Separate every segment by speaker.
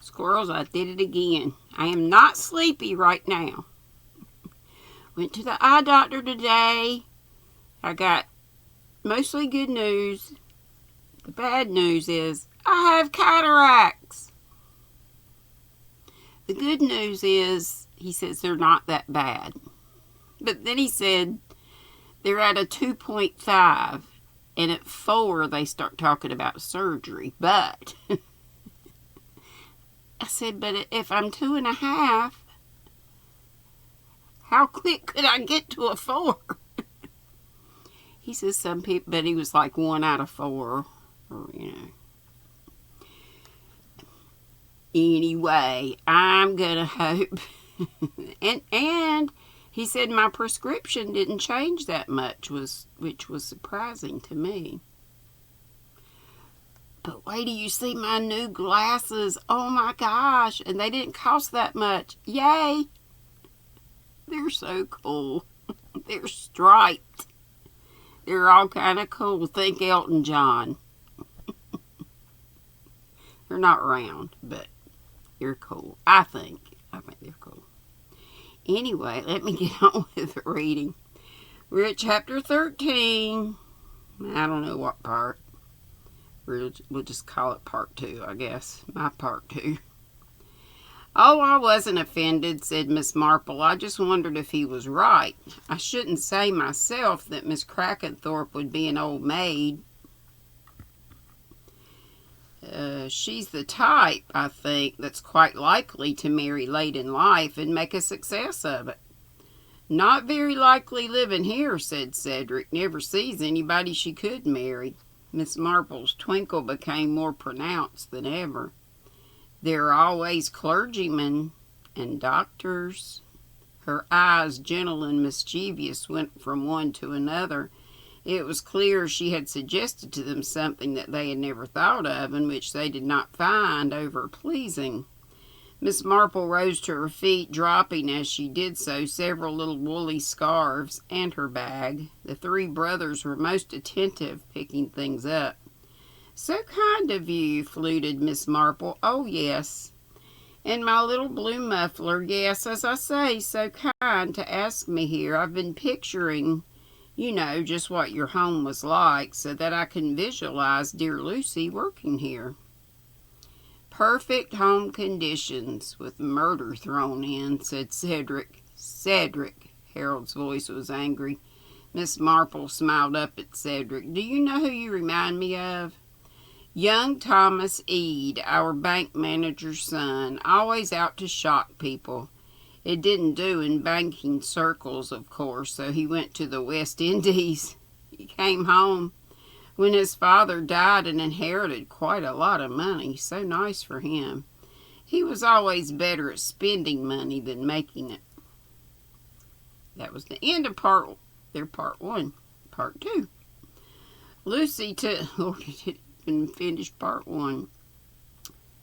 Speaker 1: Squirrels, I did it again. I am not sleepy right now. Went to the eye doctor today. I got mostly good news. The bad news is I have cataracts. The good news is he says they're not that bad. But then he said they're at a 2.5. And at 4 they start talking about surgery. But I said, but if I'm 2.5, how quick could I get to a 4? He says some people, but he was like 1 out of 4, or, Anyway, I'm gonna hope, and he said my prescription didn't change that much, which was surprising to me. But wait till you see my new glasses. Oh my gosh, and they didn't cost that much. Yay! They're so cool. They're striped. They're all kind of cool. Think Elton John. They're not round, but they're cool. I think they're cool. Anyway, let me get on with the reading. We're at chapter 13. I don't know what part. We'll just call it part 2, I guess. My part 2. Oh, I wasn't offended, said Miss Marple. I just wondered if he was right. I shouldn't say myself that Miss Crackenthorpe would be an old maid. She's the type, I think, that's quite likely to marry late in life and make a success of it. Not very likely living here, said Cedric. Never sees anybody she could marry. Miss Marple's twinkle became more pronounced than ever. There are always clergymen and doctors. Her eyes, gentle and mischievous, went from one to another. It was clear she had suggested to them something that they had never thought of and which they did not find over-pleasing. Miss Marple rose to her feet, dropping as she did so several little woolly scarves and her bag. The 3 brothers were most attentive, picking things up. So kind of you, fluted Miss Marple. Oh, yes. And my little blue muffler. Yes, as I say, so kind to ask me here. I've been picturing, just what your home was like, so that I can visualize dear Lucy working here. Perfect home conditions, with murder thrown in, said Cedric. Cedric, Harold's voice was angry. Miss Marple smiled up at Cedric. Do you know who you remind me of? Young Thomas Ede, our bank manager's son, always out to shock people. It didn't do in banking circles, of course, so he went to the West Indies. He came home when his father died and inherited quite a lot of money. So nice for him. He was always better at spending money than making it. That was the end of part 1. Part 2. Lucy took... Lord, it didn't even finish part 1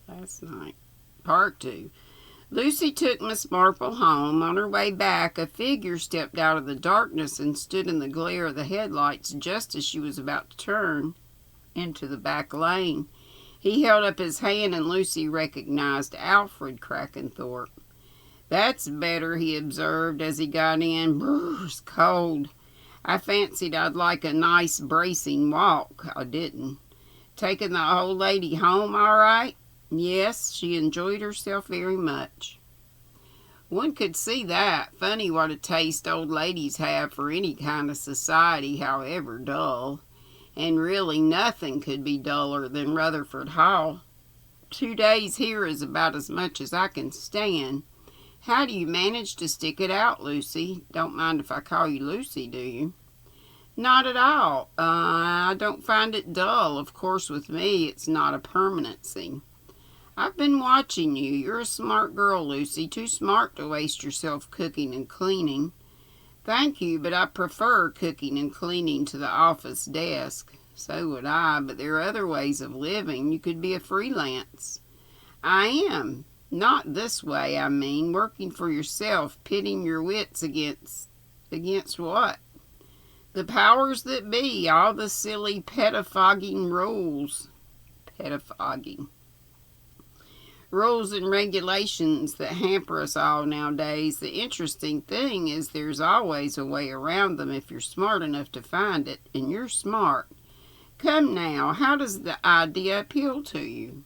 Speaker 1: last night. Part 2. Lucy took Miss Marple home. On her way back, a figure stepped out of the darkness and stood in the glare of the headlights just as she was about to turn into the back lane. He held up his hand and Lucy recognized Alfred Crackenthorpe. That's better, he observed as he got in. Brr, it's cold. I fancied I'd like a nice bracing walk. I didn't. Taking the old lady home all right? Yes, she enjoyed herself very much. One could see that. Funny what a taste old ladies have for any kind of society, however dull. And really nothing could be duller than Rutherford Hall. 2 days here is about as much as I can stand. How do you manage to stick it out, Lucy? Don't mind if I call you Lucy, do you? Not at all. I don't find it dull. Of course, with me, it's not a permanency. I've been watching you. You're a smart girl, Lucy. Too smart to waste yourself cooking and cleaning. Thank you, but I prefer cooking and cleaning to the office desk. So would I, but there are other ways of living. You could be a freelance. I am. Not this way, I mean. Working for yourself, pitting your wits against what? The powers that be, all the silly pettifogging rules. Pettifogging. rules and regulations that hamper us all nowadays. The interesting thing is there's always a way around them if you're smart enough to find it, and you're smart. Come now, how does the idea appeal to you?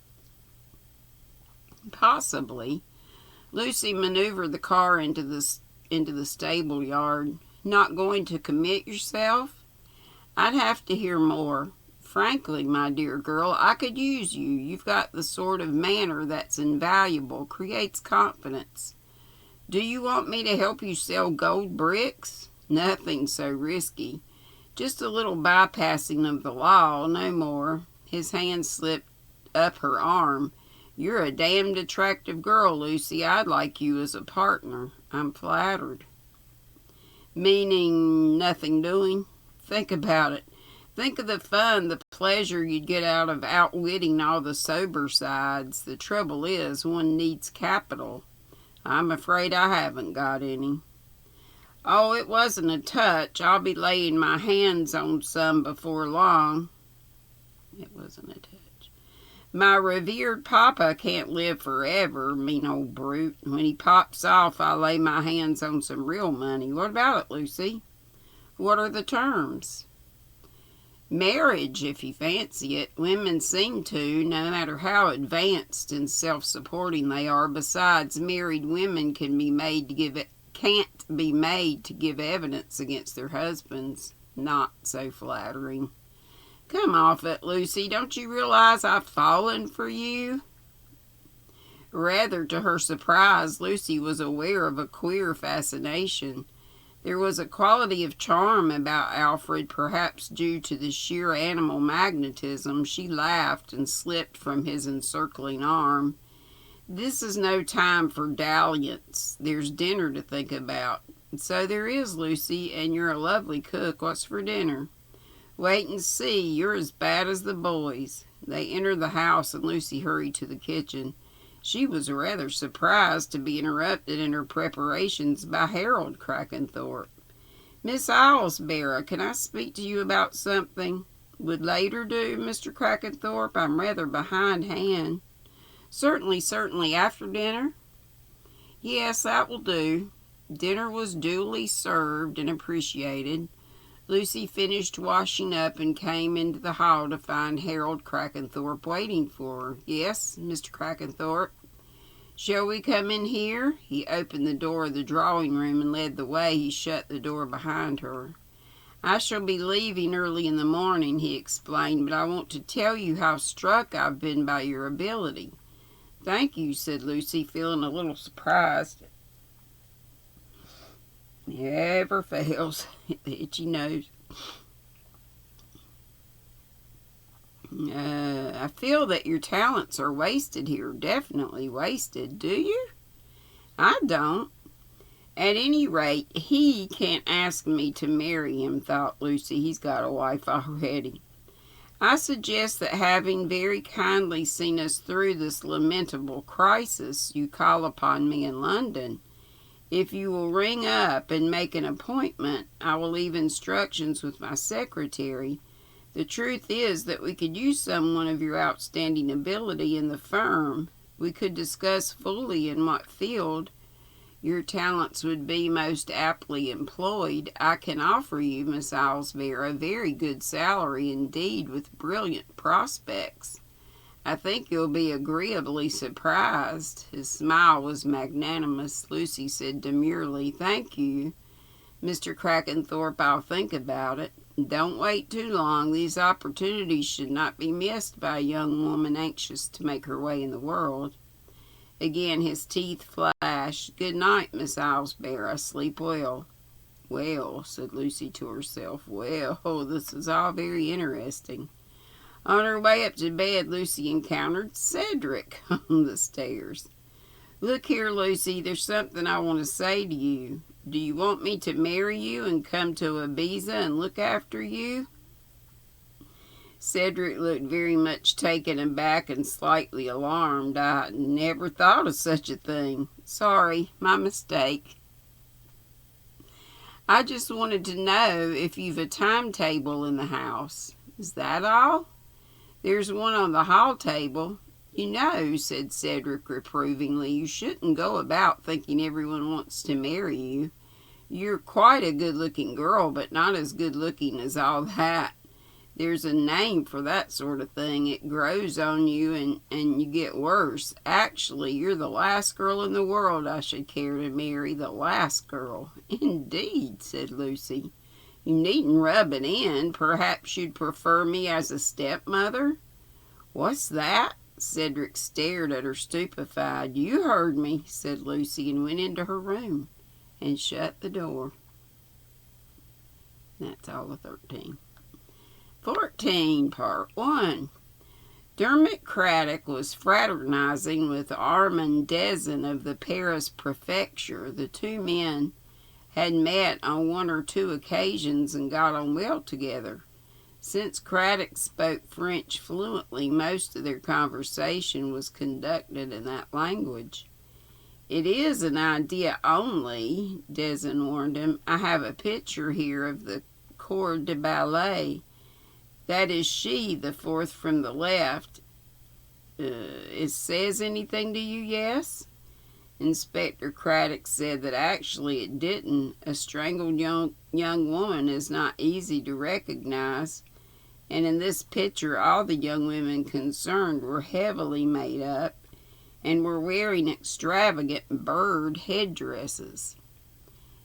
Speaker 1: Possibly. Lucy maneuvered the car into the stable yard. Not going to commit yourself? I'd have to hear more. Frankly, my dear girl, I could use you. You've got the sort of manner that's invaluable, creates confidence. Do you want me to help you sell gold bricks? Nothing so risky. Just a little bypassing of the law, no more. His hand slipped up her arm. You're a damned attractive girl, Lucy. I'd like you as a partner. I'm flattered. Meaning nothing doing? Think about it. Think of the fun, the pleasure you'd get out of outwitting all the sober sides. The trouble is, one needs capital. I'm afraid I haven't got any. Oh, it wasn't a touch. I'll be laying my hands on some before long. It wasn't a touch. My revered papa can't live forever, mean old brute. When he pops off, I'll lay my hands on some real money. What about it, Lucy? What are the terms? Marriage, if you fancy it. Women seem to, no matter how advanced and self-supporting they are. Besides, married women can't be made to give evidence against their husbands. Not so flattering. Come off it, Lucy. Don't you realize I've fallen for you? Rather to her surprise, Lucy was aware of a queer fascination. There was a quality of charm about Alfred, perhaps due to the sheer animal magnetism. She laughed and slipped from his encircling arm. This is no time for dalliance. There's dinner to think about. So there is, Lucy, and you're a lovely cook. What's for dinner? Wait and see. You're as bad as the boys. They entered the house, and Lucy hurried to the kitchen. She was rather surprised to be interrupted in her preparations by Harold Crackenthorpe. Miss Islesborough, can I speak to you about something? Would later do, Mr. Crackenthorpe? I'm rather behindhand. Certainly, after dinner? Yes, that will do. Dinner was duly served and appreciated. Lucy finished washing up and came into the hall to find Harold Crackenthorpe waiting for her. Yes, Mr. Crackenthorpe. Shall we come in here? He opened the door of the drawing room and led the way. He shut the door behind her. I shall be leaving early in the morning, he explained, but I want to tell you how struck I've been by your ability. Thank you, said Lucy, feeling a little surprised. Never fails. The itchy nose. I feel that your talents are wasted here. Definitely wasted. Do you? I don't. At any rate, he can't ask me to marry him, thought Lucy. He's got a wife already. I suggest that having very kindly seen us through this lamentable crisis, you call upon me in London. If you will ring up and make an appointment, I will leave instructions with my secretary. The truth is that we could use someone of your outstanding ability in the firm. We could discuss fully in what field your talents would be most aptly employed. I can offer you, Miss Islesborough, a very good salary indeed, with brilliant prospects. I think you'll be agreeably surprised. His smile was magnanimous. Lucy said demurely, Thank you, Mr. Crackenthorpe. I'll think about it. Don't wait too long. These opportunities should not be missed by a young woman anxious to make her way in the world. Again his teeth flashed. Good night, Miss Islesborough. Sleep well. Well, said Lucy to herself. Well, this is all very interesting. On her way up to bed, Lucy encountered Cedric on the stairs. Look here, Lucy, there's something I want to say to you. Do you want me to marry you and come to Ibiza and look after you? Cedric looked very much taken aback and slightly alarmed. I never thought of such a thing. Sorry, my mistake. I just wanted to know if you've a timetable in the house. Is that all? There's one on the hall table. You know, said Cedric reprovingly, you shouldn't go about thinking everyone wants to marry you. You're quite a good-looking girl, but not as good-looking as all that. There's a name for that sort of thing. It grows on you and you get worse. Actually, you're the last girl in the world I should care to marry. The last girl. Indeed, said Lucy. You needn't rub it in. Perhaps you'd prefer me as a stepmother? What's that? Cedric stared at her stupefied. You heard me, said Lucy, and went into her room and shut the door. That's all of 13. 14, Part 1. Dermot Craddock was fraternizing with Armand Dezin of the Paris prefecture. The two men had met on one or two occasions and got on well together. Since Craddock spoke French fluently, most of their conversation was conducted in that language. It is an idea only, Dezin warned him. I have a picture here of the corps de ballet. That is she, the fourth from the left. It says anything to you, yes? Inspector Craddock said that actually it didn't. A strangled young woman is not easy to recognize. And in this picture, all the young women concerned were heavily made up and were wearing extravagant bird headdresses.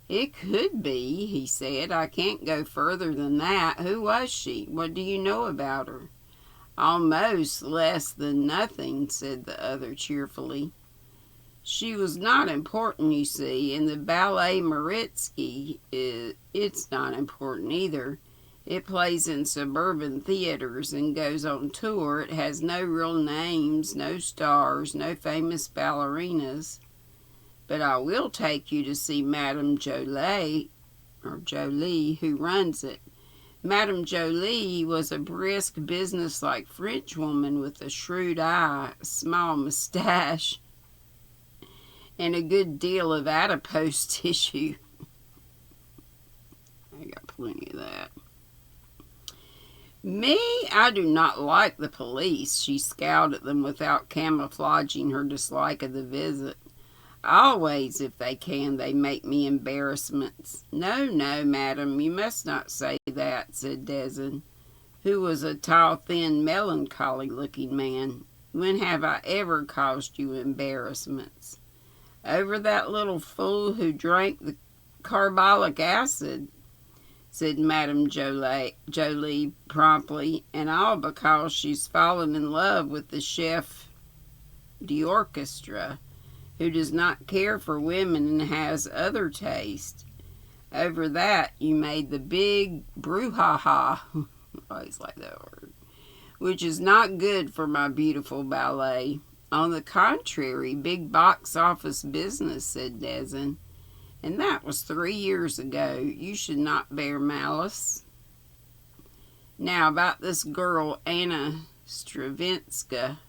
Speaker 1: It could be, he said. I can't go further than that. Who was she? What do you know about her? Almost less than nothing, said the other cheerfully. She was not important, you see. In the Ballet Mariinsky, it's not important either. It plays in suburban theaters and goes on tour. It has no real names, no stars, no famous ballerinas. But I will take you to see Madame Jolie, who runs it. Madame Jolie was a brisk, businesslike Frenchwoman with a shrewd eye, a small mustache, and a good deal of adipose tissue. I got plenty of that. Me, I do not like the police. She scowled at them without camouflaging her dislike of the visit. Always, if they can, they make me embarrassments. No, madam, you must not say that, said Dezin, who was a tall, thin, melancholy-looking man. When have I ever caused you embarrassments? Over that little fool who drank the carbolic acid, said Madame Jolie promptly, and all because she's fallen in love with the chef d'orchestra, who does not care for women and has other taste. Over that, you made the big brouhaha, I always like that word, which is not good for my beautiful ballet. On the contrary, big box office business, said Dezin. And that was 3 years ago. You should not bear malice. Now, about this girl, Anna Stravinska.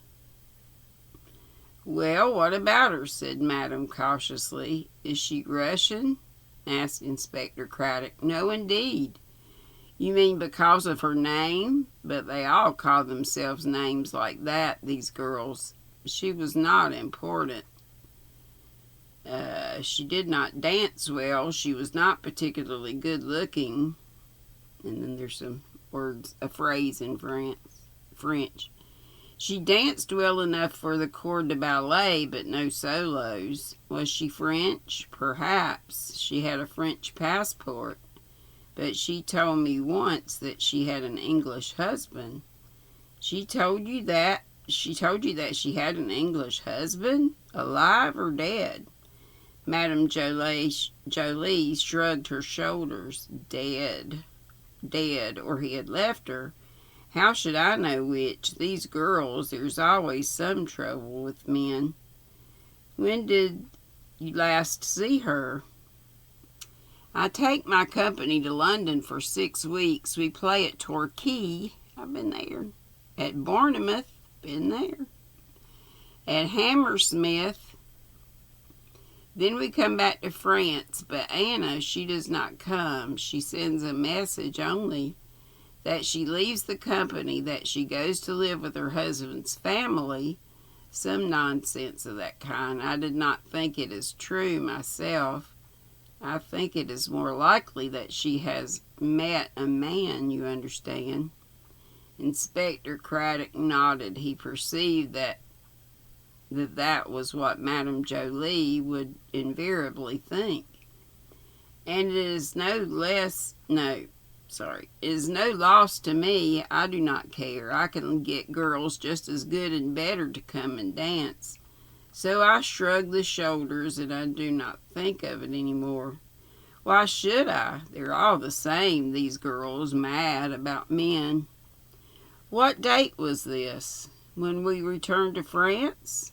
Speaker 1: Well, what about her? Said Madame cautiously. Is she Russian? Asked Inspector Craddock. No, indeed. You mean because of her name? But they all call themselves names like that, these girls. She was not important. She did not dance well. She was not particularly good looking. And then there's some words, a phrase in French. She danced well enough for the corps de ballet, but no solos. Was she French? Perhaps. She had a French passport. But she told me once that she had an English husband. She told you that she had an English husband? Alive or dead? Madame Jolie shrugged her shoulders. Dead, or he had left her. How should I know which? These girls, there's always some trouble with men. When did you last see her? I take my company to London for 6 weeks. We play at Torquay. I've been there. At Bournemouth. Been there. At Hammersmith. Then we come back to France, but Anna, she does not come. She sends a message only that she leaves the company, that she goes to live with her husband's family, Some nonsense of that kind. I did not think it as true myself. I think it is more likely that she has met a man, you understand. Inspector Craddock nodded. He perceived that was what Madame Jolie would invariably think. And it is it is no loss to me. I do not care. I can get girls just as good and better to come and dance. So I shrug the shoulders and I do not think of it any more. Why should I? They're all the same, these girls, mad about men. What date was this? When we returned to France?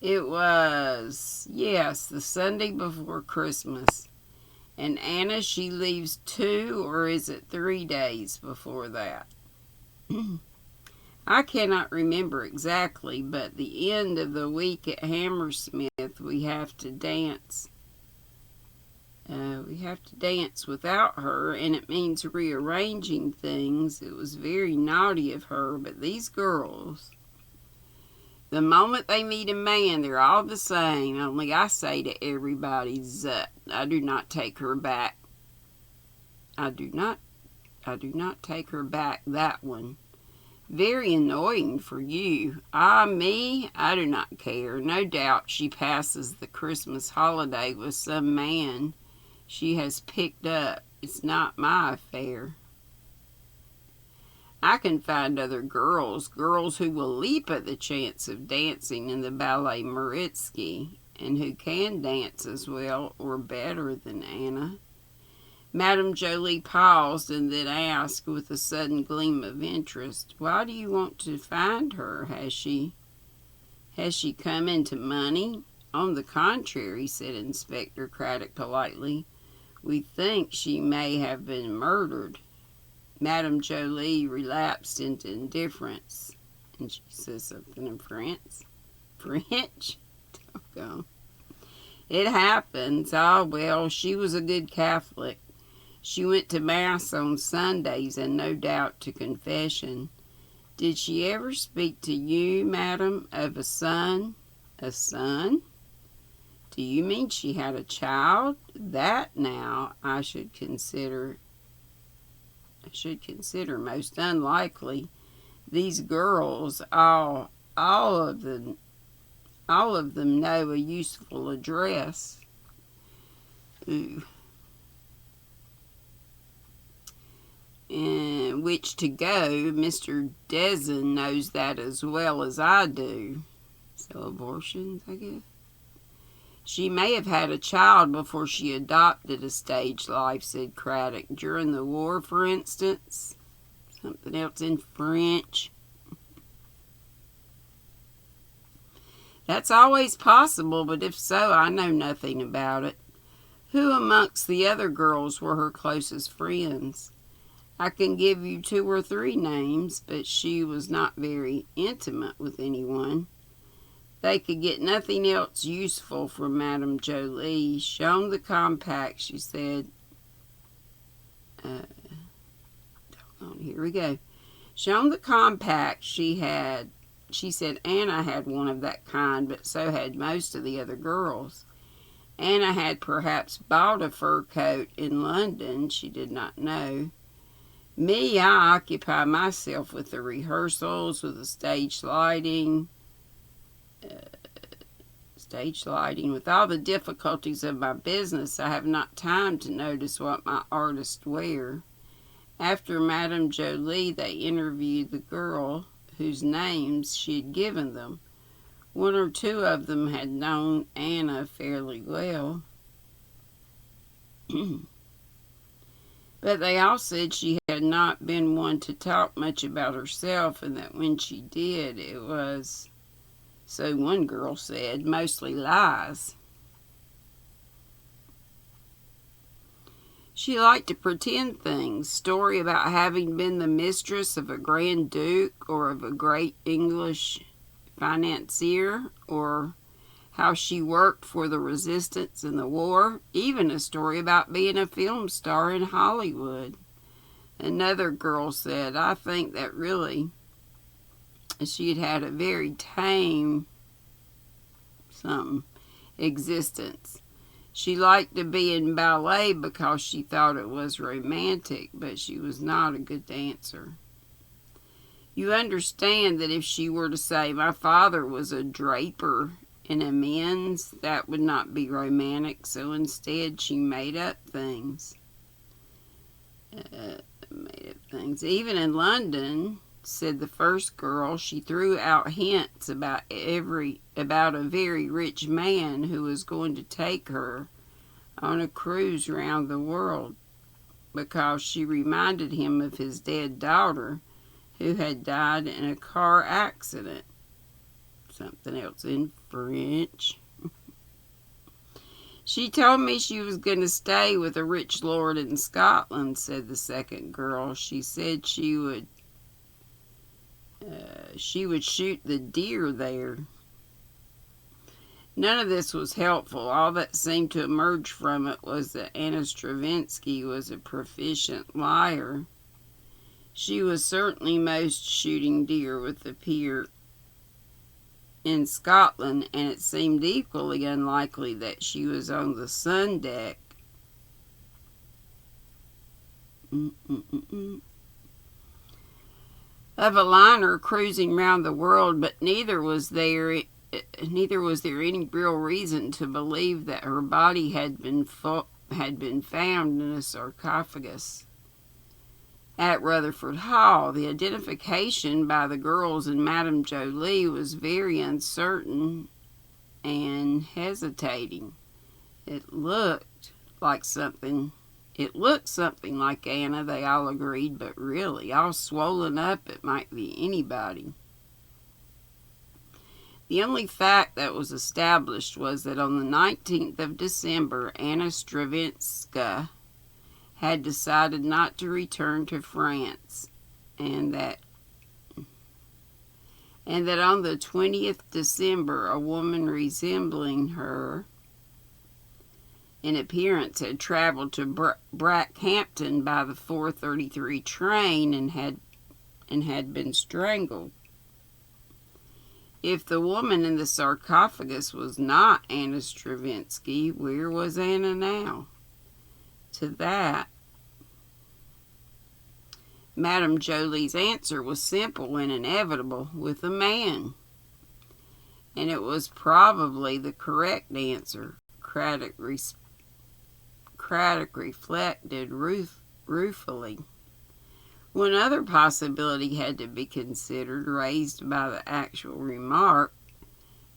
Speaker 1: It was, yes, the Sunday before Christmas. And Anna, she leaves 2 or is it 3 days before that? I cannot remember exactly, but the end of the week at Hammersmith we have to dance. We have to dance without her, and it means rearranging things. It was very naughty of her, but these girls, the moment they meet a man, they're all the same. Only I say to everybody, zut. I do not take her back. I do not take her back, that one. Very annoying for you. Ah, me? I do not care. No doubt she passes the Christmas holiday with some man she has picked up. It's not my affair. I can find other girls who will leap at the chance of dancing in the ballet Mariinsky, and who can dance as well or better than Anna. Madame Jolie paused and then asked with a sudden gleam of interest, "Why do you want to find her? Has she come into money?" "On the contrary," said Inspector Craddock politely, "we think she may have been murdered." Madame Jolie relapsed into indifference, and she said something in French. French? Doggone. It happens. Ah, well, she was a good Catholic. She went to Mass on Sundays and no doubt to confession. Did she ever speak to you, madam, of a son? A son? Do you mean she had a child? That now I should consider most unlikely. These girls, all of them know a useful address. Ooh. In which to go. Mr. Dezen knows that as well as I do. So abortions, I guess. She may have had a child before she adopted a stage life, said Craddock. During the war, for instance. Something else in French. That's always possible, but if so, I know nothing about it. Who amongst the other girls were her closest friends? I can give you 2 or 3 names, but she was not very intimate with anyone. They could get nothing else useful from Madame Jolie. Shown the compact, she said. Here we go. Shown the compact she said Anna had one of that kind, but so had most of the other girls. Anna had perhaps bought a fur coat in London, she did not know. Me, I occupy myself with the rehearsals, with the stage lighting, with all the difficulties of my business. I have not time to notice what my artists wear. After Madame Jolie, they interviewed the girl whose names she had given them. 1 or 2 of them had known Anna fairly well. But they all said she had not been one to talk much about herself, and that when she did, it was, so one girl said, mostly lies. She liked to pretend things. Story about having been the mistress of a Grand Duke or of a great English financier, or how she worked for the resistance in the war. Even a story about being a film star in Hollywood. Another girl said, I think that really she had had a very tame something existence. She liked to be in ballet because she thought it was romantic, but she was not a good dancer. You understand that if she were to say, my father was a draper in a men's, that would not be romantic, so instead she made up things. Even in London, said the first girl, she threw out hints about a very rich man who was going to take her on a cruise round the world because she reminded him of his dead daughter who had died in a car accident. Something else in French. She told me she was going to stay with a rich lord in Scotland, said the second girl. She said she would shoot the deer there. None of this was helpful. All that seemed to emerge from it was that Anna Stravinsky was a proficient liar. She was certainly most shooting deer with the pier in Scotland, and it seemed equally unlikely that she was on the sun deck. Of a liner cruising round the world, but neither was there any real reason to believe that her body had been found in a sarcophagus. At Rutherford Hall, the identification by the girls and Madame Jolie was very uncertain and hesitating. It looked something like Anna, they all agreed, but really, all swollen up, it might be anybody. The only fact that was established was that on the 19th of December, Anna Stravinska had decided not to return to France, and that on the 20th December, a woman resembling her in appearance had traveled to Brackhampton by the 4:33 train and had been strangled. If the woman in the sarcophagus was not Anna Stravinsky, where was Anna now? To that, Madame Jolie's answer was simple and inevitable: with a man. And it was probably the correct answer, Craddock reflected ruefully. One other possibility had to be considered, raised by the actual remark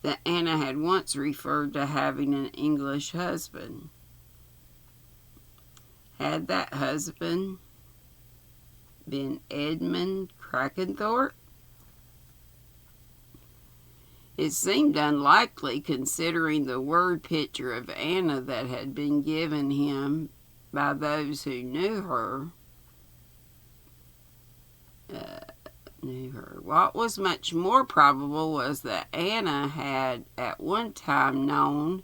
Speaker 1: that Anna had once referred to having an English husband. Had that husband been Edmund Crackenthorpe? It seemed unlikely, considering the word picture of Anna that had been given him by those who knew her. What was much more probable was that Anna had at one time known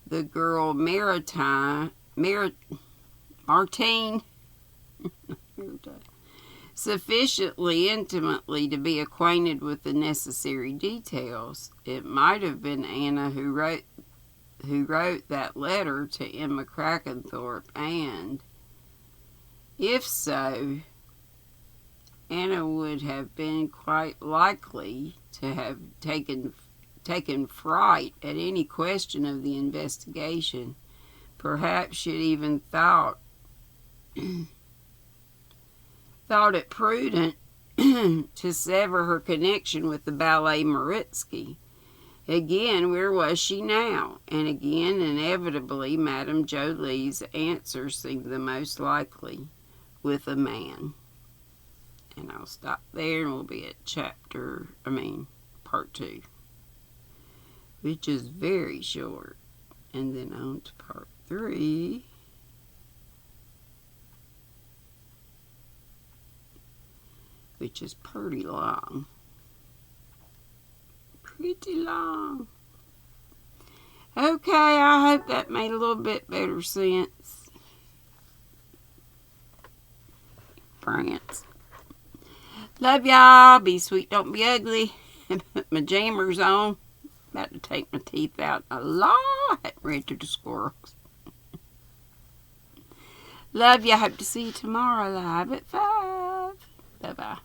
Speaker 1: the girl Martine sufficiently intimately to be acquainted with the necessary details. It might have been Anna who wrote that letter to Emma Crackenthorpe, and if so, Anna would have been quite likely to have taken fright at any question of the investigation. Perhaps she'd even thought it prudent to sever her connection with the Ballet Marinsky. Again, where was she now? And again, inevitably, Madame Jolie's answer seemed the most likely: with a man. And I'll stop there, and we'll be at part 2, which is very short. And then on to part 3. Which is pretty long. Pretty long. Okay, I hope that made a little bit better sense. France. Love y'all. Be sweet, don't be ugly. Put my jammers on. About to take my teeth out a lot, ranted the squirrels. Love you. Hope to see you tomorrow live at 5. Bye-bye.